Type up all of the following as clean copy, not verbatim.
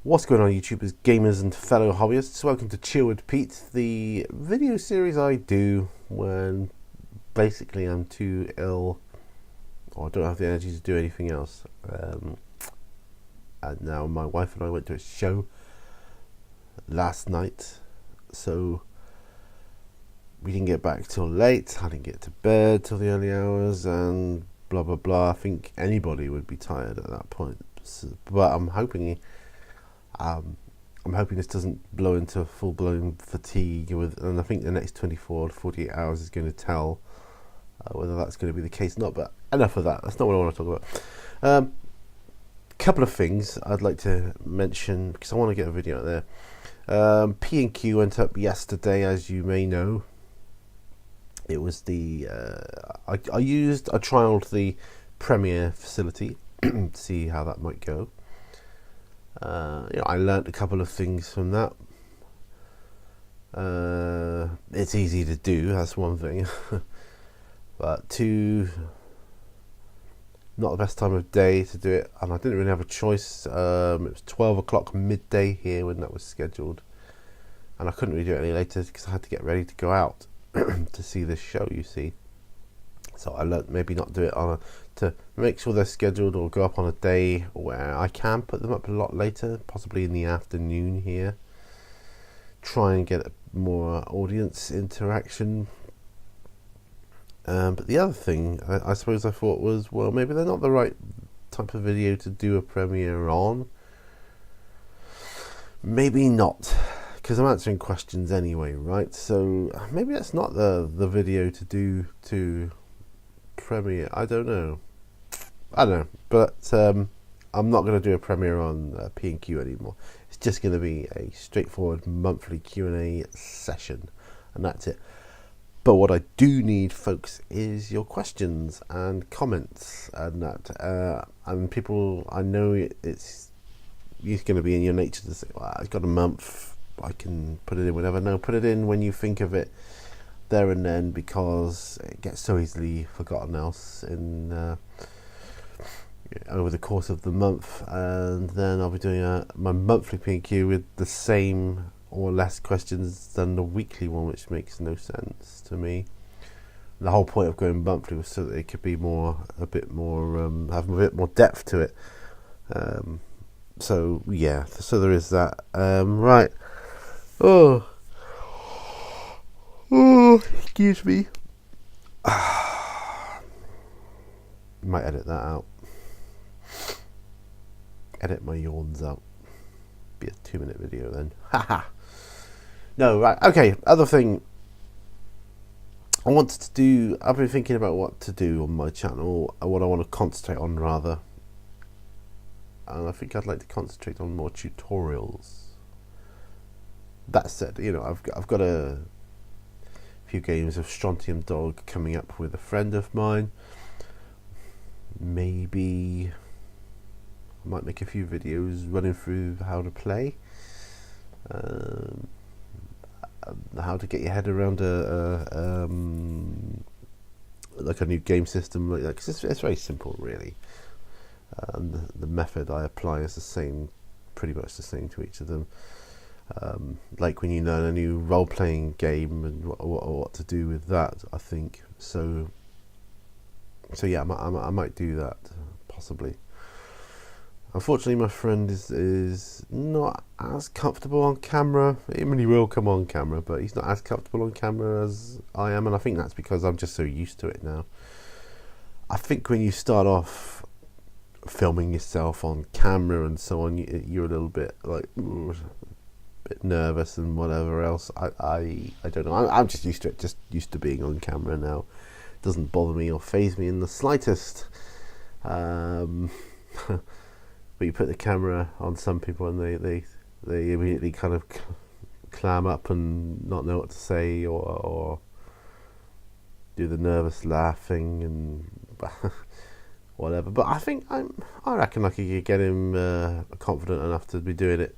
What's going on, YouTubers, gamers and fellow hobbyists? Welcome to Chill with Pete, the video series I do when basically I'm too ill or don't have the energy to do anything else. And now my wife and I went to a show last night, so we didn't get back till late. I didn't get to bed till the early hours and blah blah blah. I think anybody would be tired at that point, but I'm hoping this doesn't blow into full-blown fatigue, and I think the next 24 to 48 hours is going to tell whether that's going to be the case or not. But enough of that. That's not what I want to talk about. Couple of things I'd like to mention because I want to get a video out there. P&Q went up yesterday, as you may know. It was the I trialed the Premiere facility to see how that might go. I learnt a couple of things from that. It's easy to do, that's one thing. But two, not the best time of day to do it, and I didn't really have a choice. It was 12 o'clock midday here when that was scheduled, and I couldn't really do it any later because I had to get ready to go out to see this show, you see. So I learnt maybe not do it to make sure they're scheduled or go up on a day where I can put them up a lot later, possibly in the afternoon here. Try and get more audience interaction. But the other thing I suppose I thought was, well, maybe they're not the right type of video to do a premiere on. Maybe not, because I'm answering questions anyway, right? So maybe that's not the video to do to premiere. I don't know, but I'm not going to do a premiere on P&Q anymore. It's just going to be a straightforward monthly Q&A session, and that's it. But what I do need, folks, is your questions and comments, and that and people. I know it's going to be in your nature to say, well, I've got a month, I can put it in whenever. No, put it in when you think of it there and then, because it gets so easily forgotten else in over the course of the month. And then I'll be doing my monthly P&Q with the same or less questions than the weekly one, which makes no sense to me. The whole point of going monthly was so that it could be have a bit more depth to it. So yeah, so there is that. Right. Excuse me. Might edit that out. Edit my yawns out. Be a 2-minute video then. Haha. No, right. Okay. Other thing I wanted to do. I've been thinking about what to do on my channel, or what I want to concentrate on rather. And I think I'd like to concentrate on more tutorials. That said, I've got a few games of Strontium Dog coming up with a friend of mine. Maybe I might make a few videos running through how to play, how to get your head around like a new game system like that, because it's very simple, really. The method I apply is the same, pretty much the same to each of them. Like when you learn a new role-playing game and what to do with that, I think. So yeah, I might do that, possibly. Unfortunately, my friend is not as comfortable on camera. I mean, he will come on camera, but he's not as comfortable on camera as I am, and I think that's because I'm just so used to it now. I think when you start off filming yourself on camera and so on, you're a little bit like bit nervous and whatever else. I don't know. I'm just used to it. Just used to being on camera now. It doesn't bother me or faze me in the slightest. But you put the camera on some people and they immediately kind of clam up and not know what to say, or do the nervous laughing and whatever. But I think I reckon I could get him confident enough to be doing it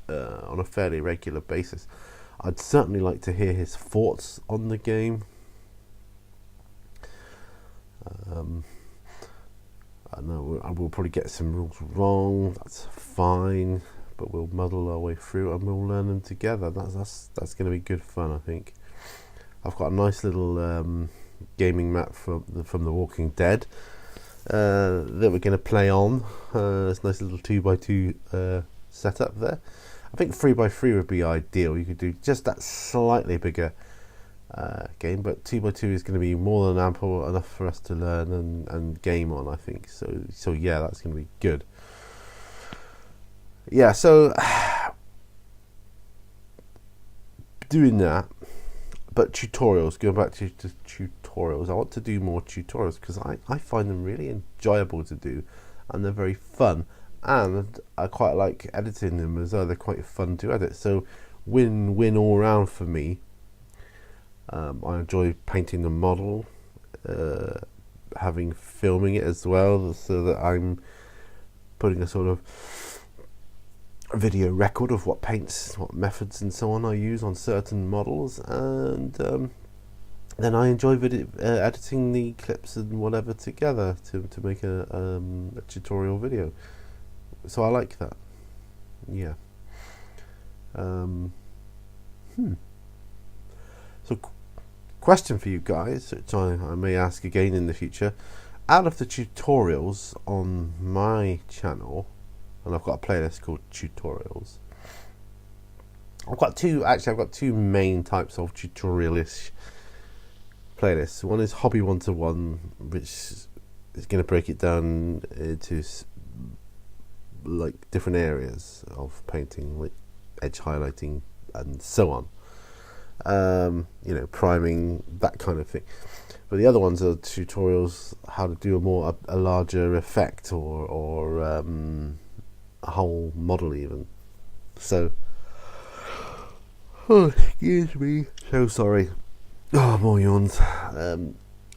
on a fairly regular basis. I'd certainly like to hear his thoughts on the game. I know I will probably get some rules wrong. That's fine, but we'll muddle our way through and we'll learn them together. That's going to be good fun, I think. I've got a nice little gaming map from the Walking Dead that we're going to play on. It's a nice little 2x2 setup there. I think 3x3 would be ideal. You could do just that slightly bigger game, but 2x2 is going to be more than ample enough for us to learn and game on, I think. So yeah, that's going to be good. Yeah, so doing that, but tutorials, going back to tutorials, I want to do more tutorials because I find them really enjoyable to do, and they're very fun, and I quite like editing them as well. They're quite fun to edit, so win all round for me. I enjoy painting the model, filming it as well, so that I'm putting a sort of video record of what paints, what methods and so on I use on certain models, and then I enjoy editing the clips and whatever together to make a tutorial video. So I like that. Yeah. So question for you guys, which I may ask again in the future. Out of the tutorials on my channel, and I've got a playlist called tutorials, I've got two main types of tutorial-ish playlists. One is hobby 1-to-1, which is going to break it down into like different areas of painting, like edge highlighting and so on. Priming, that kind of thing. But the other ones are tutorials how to do a larger effect or a whole model even. So, excuse me, so sorry. More yawns.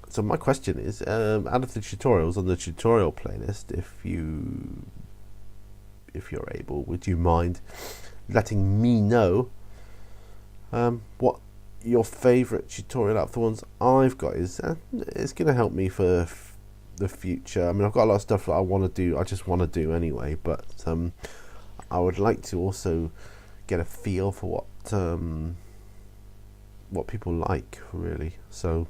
So my question is, out of the tutorials on the tutorial playlist, if you're able, would you mind letting me know what your favourite tutorial out of the ones I've got is? It's going to help me for the future. I mean, I've got a lot of stuff that I want to do. I just want to do anyway, but I would like to also get a feel for what people like, really. So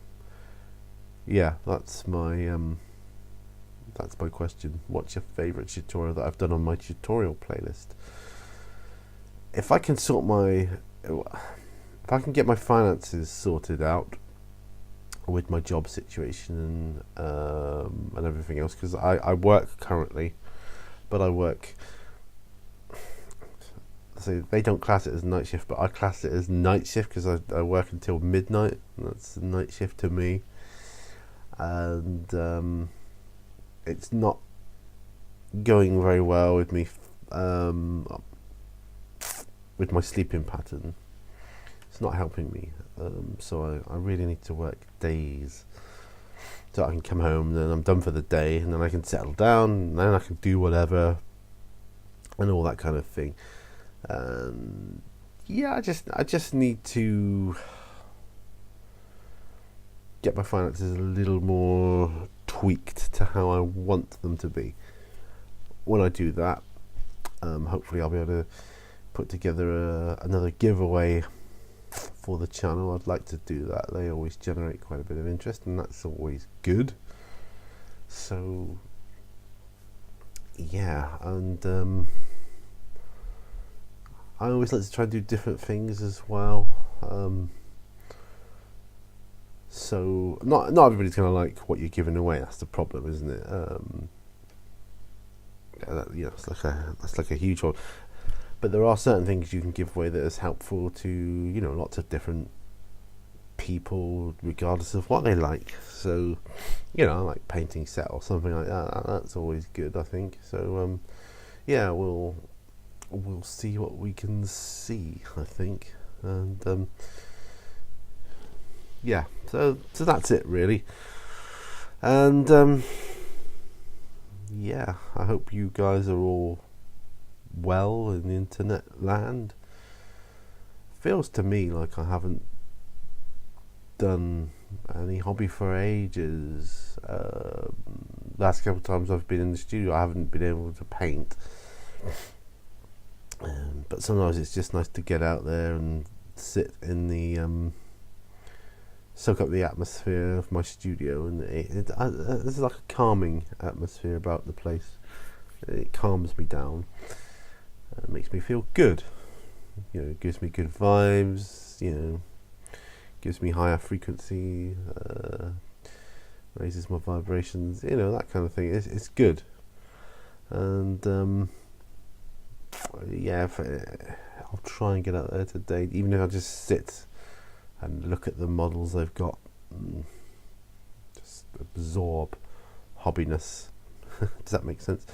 yeah, that's my question. What's your favourite tutorial that I've done on my tutorial playlist? If I can get my finances sorted out with my job situation and everything else, because I work currently, but I work, so they don't class it as night shift, but I class it as night shift because I work until midnight, and that's a night shift to me, and it's not going very well with me with my sleeping pattern. It's not helping me, so I really need to work days so I can come home, then I'm done for the day, and then I can settle down, and then I can do whatever and all that kind of thing. Yeah, I just need to get my finances a little more tweaked to how I want them to be. When I do that, hopefully I'll be able to put together another giveaway for the channel. I'd like to do that. They always generate quite a bit of interest, and that's always good. So yeah, and I always like to try and do different things as well. So not everybody's going to like what you're giving away. That's the problem, isn't it? That's like a huge one. But there are certain things you can give away that is helpful to lots of different people, regardless of what they like. So like painting set or something like that. That's always good, I think. So yeah, we'll see what we can see, I think, and yeah. So that's it, really. And yeah, I hope you guys are all well in the internet land. Feels to me like I haven't done any hobby for ages, last couple of times I've been in the studio, I haven't been able to paint. But sometimes it's just nice to get out there and sit in the soak up the atmosphere of my studio, and there's like a calming atmosphere about the place. It calms me down. It makes me feel good. It gives me good vibes. Gives me higher frequency. Raises my vibrations. That kind of thing. It's good. And yeah, I'll try and get out there today, even if I just sit and look at the models they've got, just absorb hobbiness. Does that make sense?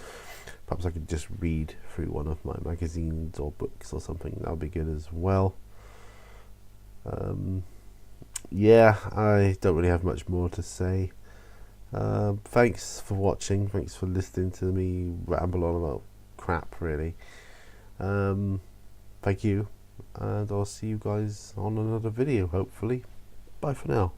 Perhaps I could just read through one of my magazines or books or something. That would be good as well. Yeah, I don't really have much more to say. Thanks for watching. Thanks for listening to me ramble on about crap, really. Thank you, and I'll see you guys on another video, hopefully. Bye for now.